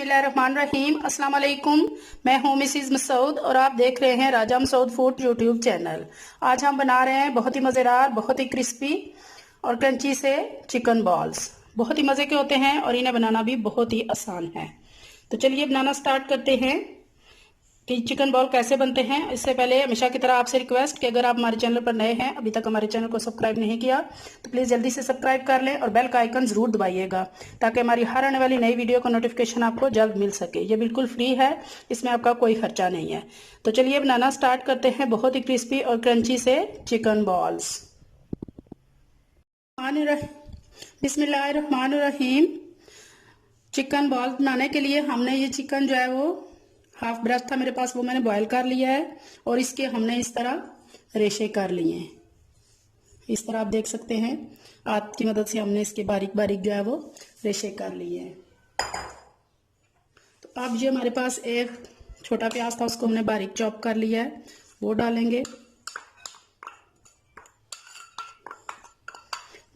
बिस्मिल्लाहिर्रहमानिर्रहीम। अस्सलाम वालेकुम। मैं हूँ मिसिज मसूद और आप देख रहे हैं राजा मसूद फूड यूट्यूब चैनल। आज हम बना रहे हैं बहुत ही मज़ेदार, बहुत ही क्रिस्पी और क्रंची से चिकन बॉल्स। बहुत ही मज़े के होते हैं और इन्हें बनाना भी बहुत ही आसान है। तो चलिए बनाना स्टार्ट करते हैं कि चिकन बॉल कैसे बनते हैं। इससे पहले हमेशा की तरह आपसे रिक्वेस्ट कि अगर आप हमारे चैनल पर नए हैं, अभी तक हमारे चैनल को सब्सक्राइब नहीं किया, तो प्लीज़ जल्दी से सब्सक्राइब कर लें और बेल का आइकन ज़रूर दबाइएगा ताकि हमारी हर आने वाली नई वीडियो का नोटिफिकेशन आपको जल्द मिल सके। ये बिल्कुल फ्री है, इसमें आपका कोई खर्चा नहीं है। तो चलिए बनाना स्टार्ट करते हैं बहुत ही क्रिस्पी और क्रंची से चिकन बॉल्स। बिस्मिल्लाहिर्रहमानिर्रहीम। चिकन बॉल बनाने के लिए हमने ये चिकन जो है वो हाफ ब्रेस्ट था मेरे पास, वो मैंने बॉयल कर लिया है और इसके हमने इस तरह रेशे कर लिए हैं। इस तरह आप देख सकते हैं, हाथ की मदद से हमने इसके बारीक बारीक जो है वो रेशे कर लिए हैं। तो अब ये हमारे पास एक छोटा प्याज था, उसको हमने बारीक चॉप कर लिया है, वो डालेंगे।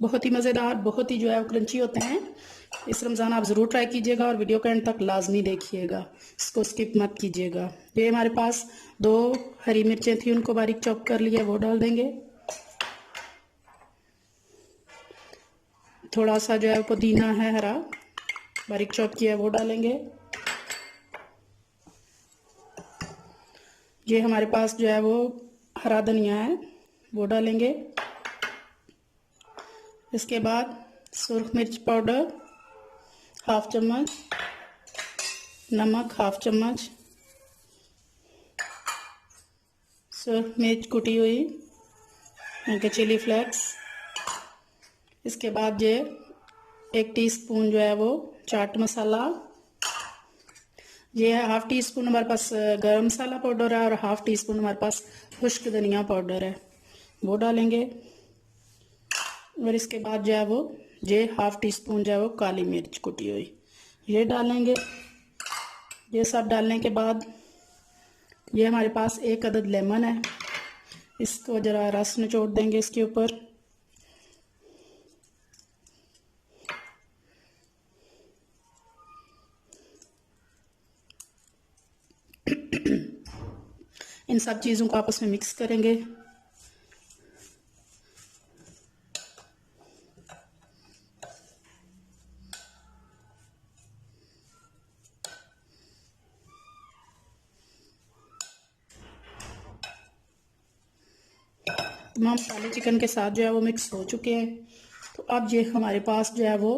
बहुत ही मज़ेदार, बहुत ही जो है वो क्रंची होते हैं। इस रमज़ान आप ज़रूर ट्राई कीजिएगा और वीडियो के एंड तक लाजमी देखिएगा, इसको स्किप मत कीजिएगा। ये हमारे पास 2 हरी मिर्चें थी, उनको बारीक चॉप कर लिया, वो डाल देंगे। थोड़ा सा जो है पुदीना है हरा, बारीक चॉप किया है, वो डालेंगे। ये हमारे पास जो है वो हरा धनिया है, वो डालेंगे। इसके बाद सुर्ख मिर्च पाउडर हाफ चम्मच, नमक हाफ चम्मच, सुर्ख मिर्च कुटी हुई, उनके चिली फ्लेक्स। इसके बाद ये 1 टीस्पून जो है वो चाट मसाला, ये है हाफ टी स्पून हमारे पास गरम मसाला पाउडर है और हाफ टी स्पून हमारे पास खुश्क धनिया पाउडर है, वो डालेंगे। और इसके बाद जो है वो ये हाफ टी स्पून जो है वो काली मिर्च कुटी हुई, ये डालेंगे। ये सब डालने के बाद ये हमारे पास 1 अदद लेमन है, इसको ज़रा रस निचोड़ देंगे इसके ऊपर। इन सब चीज़ों को आपस में मिक्स करेंगे। तमाम मसाले चिकन के साथ जो है वो मिक्स हो चुके हैं। तो अब ये हमारे पास जो है वो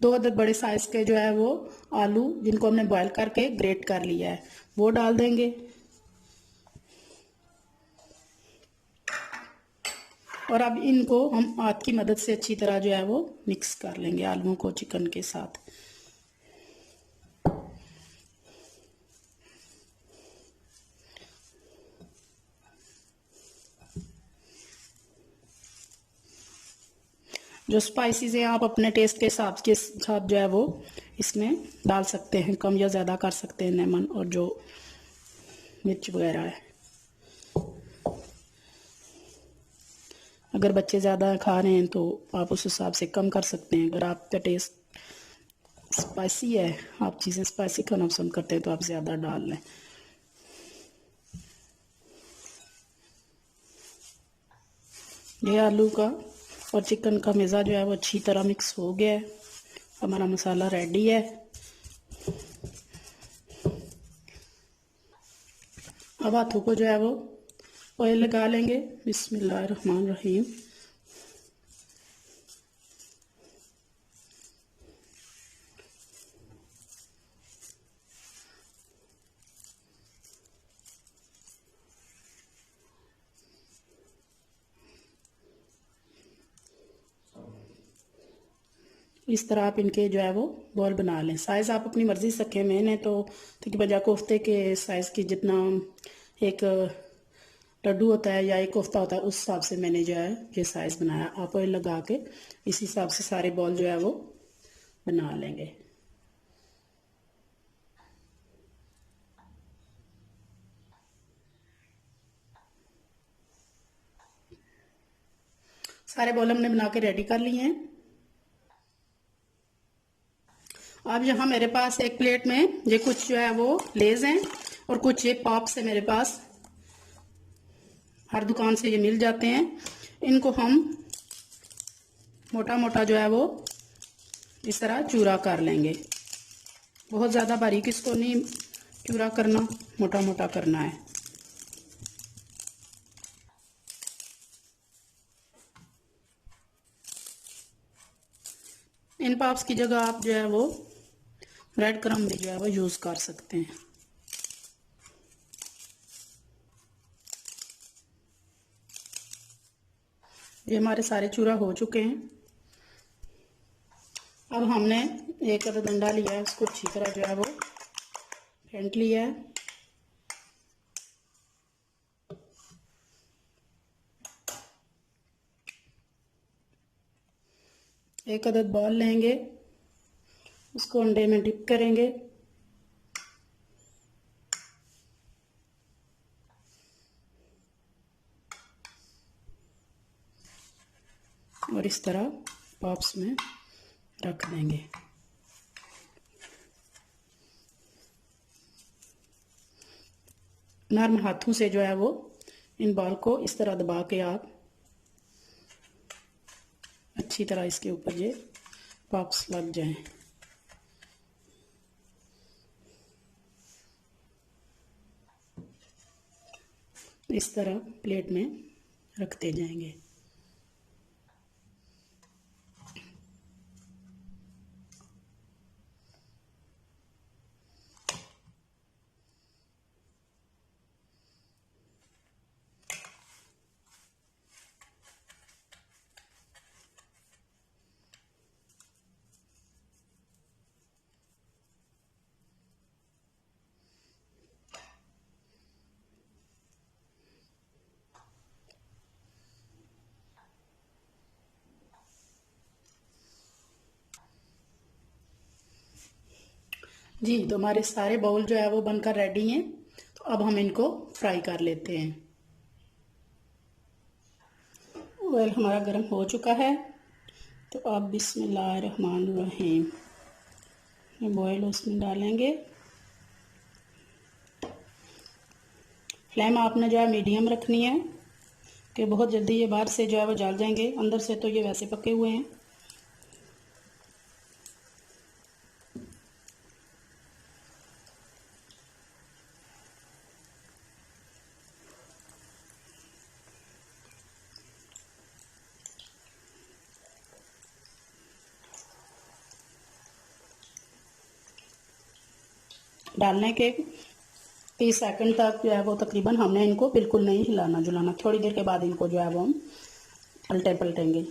2 अदद बड़े साइज़ के जो है वो आलू, जिनको हमने बॉयल करके ग्रेट कर लिया है, वो डाल देंगे। और अब इनको हम हाथ की मदद से अच्छी तरह जो है वो मिक्स कर लेंगे आलूओं को चिकन के साथ। जो स्पाइसेस हैं आप अपने टेस्ट के हिसाब के साथ जो है वो इसमें डाल सकते हैं, कम या ज़्यादा कर सकते हैं, लेमन और जो मिर्च वगैरह है। अगर बच्चे ज़्यादा खा रहे हैं तो आप उस हिसाब से कम कर सकते हैं। अगर आपका टेस्ट स्पाइसी है, आप चीज़ें स्पाइसी खाना पसंद करते हैं, तो आप ज़्यादा डाल लें। ये आलू का और चिकन का मिज़ा जो है वो अच्छी तरह मिक्स हो गया है, हमारा मसाला रेडी है। अब हाथों को जो है वो ऑयल लगा लेंगे। बिस्मिल्लाहिर्रहमानिर्रहीम। इस तरह आप इनके जो है वो बॉल बना लें। साइज़ आप अपनी मर्ज़ी से रखें। मैंने तो तकरीबन कोफ्ते के साइज़ की जितना एक लड्डू होता है या एक कोफ्ता होता है, उस हिसाब से मैंने जो है ये साइज़ बनाया। आप ऑयल लगा के इस हिसाब से सारे बॉल जो है वो बना लेंगे। सारे बॉल हमने बना के रेडी कर लिए हैं। अब यहाँ मेरे पास एक प्लेट में ये कुछ जो है वो लेज हैं और कुछ ये पॉप्स है मेरे पास, हर दुकान से ये मिल जाते हैं। इनको हम मोटा मोटा जो है वो इस तरह चूरा कर लेंगे। बहुत ज़्यादा बारीक इसको नहीं चूरा करना, मोटा मोटा करना है। इन पॉप्स की जगह आप जो है वो ब्रेड क्रम्ब भी जो है वो यूज़ कर सकते हैं। ये हमारे सारे चूरा हो चुके हैं। अब हमने एक अदद अंडा लिया है, उसको अच्छी तरह जो है वो फेंट लिया है। एक अदद बॉल लेंगे, उसको अंडे में डिप करेंगे। और इस तरह पॉप्स में रख देंगे। नर्म हाथों से जो है वो इन बॉल को इस तरह दबा के आप अच्छी तरह इसके ऊपर ये पॉप्स लग जाएं। इस तरह प्लेट में रखते जाएंगे। जी, तो हमारे सारे बाउल जो है वो बनकर रेडी हैं। तो अब हम इनको फ्राई कर लेते हैं। ऑयल हमारा गर्म हो चुका है, तो अब बिस्मिल्लाहिर्रहमानिर्रहीम बॉयल उसमें डालेंगे। फ्लेम आपने जो है मीडियम रखनी है, कि बहुत जल्दी ये बाहर से जो है वो जल जाएंगे, अंदर से तो ये वैसे पके हुए हैं। डालने के 30 सेकंड तक जो है वो तकरीबन हमने इनको बिल्कुल नहीं हिलाना जुलाना। थोड़ी देर के बाद इनको जो है वो हम पलटे पलटेंगे।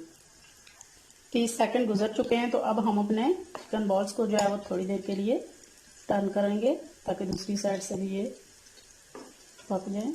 30 सेकंड गुजर चुके हैं, तो अब हम अपने चिकन बॉल्स को जो है वो थोड़ी देर के लिए टर्न करेंगे, ताकि दूसरी साइड से भी ये पक जाए।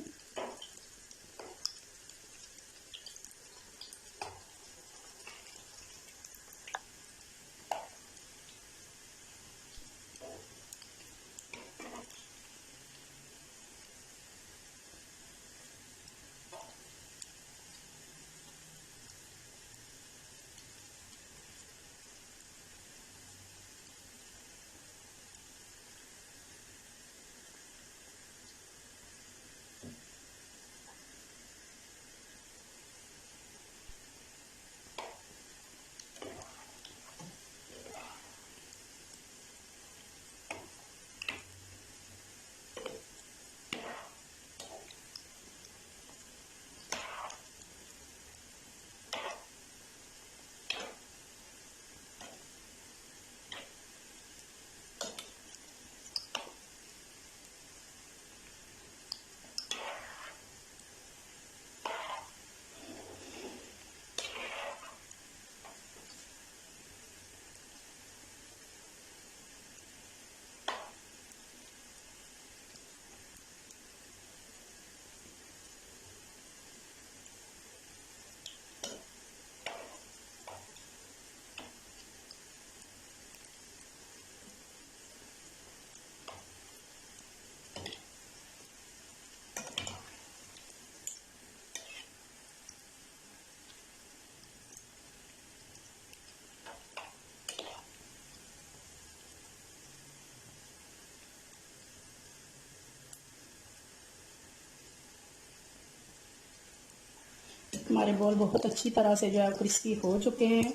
हमारे बॉल बहुत अच्छी तरह से जो है क्रिस्पी हो चुके हैं,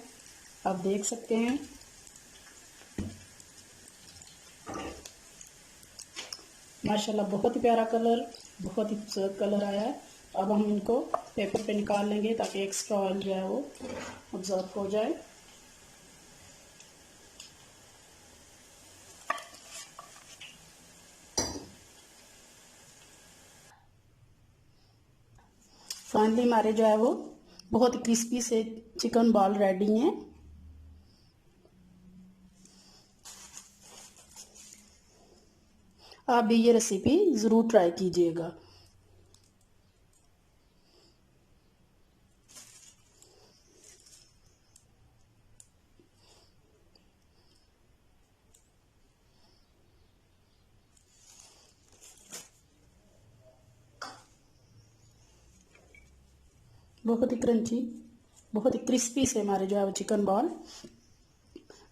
आप देख सकते हैं। माशाल्लाह बहुत ही प्यारा कलर, बहुत ही खूबसूरत कलर आया है। अब हम इनको पेपर पे निकाल लेंगे ताकि एक्स्ट्रा ऑयल जो है वो ऑब्जॉर्ब हो जाए। फाइनली हमारे जो है वो बहुत ही क्रिस्पी से चिकन बॉल रेडी हैं। आप भी ये रेसिपी ज़रूर ट्राई कीजिएगा। बहुत ही क्रंची, बहुत ही क्रिस्पी से हमारे जो है वो चिकन बॉल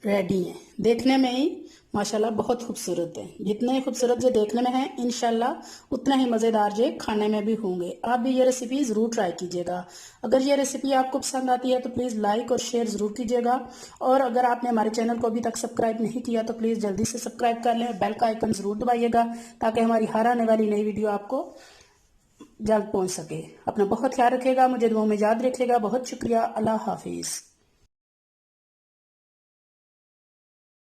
रेडी हैं। देखने में ही माशाल्लाह बहुत खूबसूरत है। जितने खूबसूरत ये देखने में है, इंशाल्लाह उतना ही मज़ेदार ये खाने में भी होंगे। आप भी ये रेसिपी ज़रूर ट्राई कीजिएगा। अगर ये रेसिपी आपको पसंद आती है तो प्लीज़ लाइक और शेयर ज़रूर कीजिएगा। और अगर आपने हमारे चैनल को अभी तक सब्सक्राइब नहीं किया तो प्लीज़ जल्दी से सब्सक्राइब कर लें, बेल का आइकन ज़रूर दबाइएगा ताकि हमारी हर आने वाली नई वीडियो आपको जल्द पहुँच सके। अपना बहुत ख्याल रखिएगा, मुझे दुआओं में याद रखिएगा। बहुत शुक्रिया। अल्लाह हाफिज़।